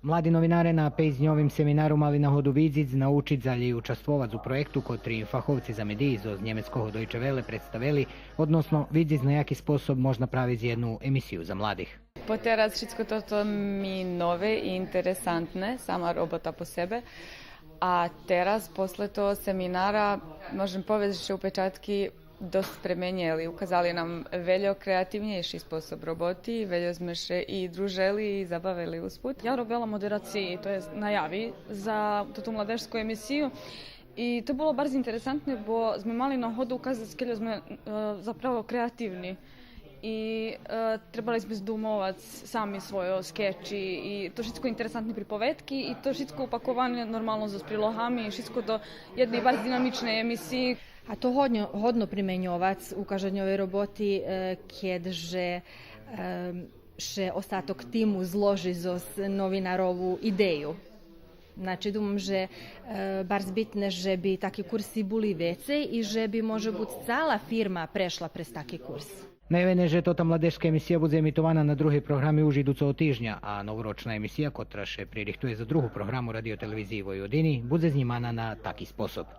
Mladi novinare na pejznjovim seminaru mali na hodu vidzic naučit zalje učastvovati u projektu, kotri fahovci za mediji z njemeckoho Deutsche Welle predstavili, odnosno vidzic na jaki sposob možna praviti jednu emisiju za mladih. Po teraz všetko toto mi nové i interesantne, sama robota po sebe. A teraz, posle toho seminara, možem povedati, že upečatky dosť premenili. Ukázali nám veľa kreatívnejší spôsob roboty, veľa sme še i družili i zabavili usput. Ja robila moderaciji, to je na javi, za tú mladežskú emisiju. I to bolo bardzo interesantne, bo sme mali na hodu ukazati skeljo sme zapravo kreativni. I trebali smo zdumovati sami svoje skeči i to všetko interesantne pripovedky i to všetko upakovane normalno s prilogami i všetko do jednej bar dinamičnej emisiji. A to hodno primenjovati u kažanjovej roboti, keďže še ostatok timu zloži zos novinarovu ideju. Znači, думам, že bar zbitne, že bi taki kursi boli vece i že bi može bud cala firma prešla prez taki kurs. Najavljeno je, že tota mladeška emisija bude emitovana na drugi programi už idućeg týždňa, a novoročna emisija, kotra še pririhtuje za drugu programu radioteleviziji Vojvodini, bude znimana na taki sposob.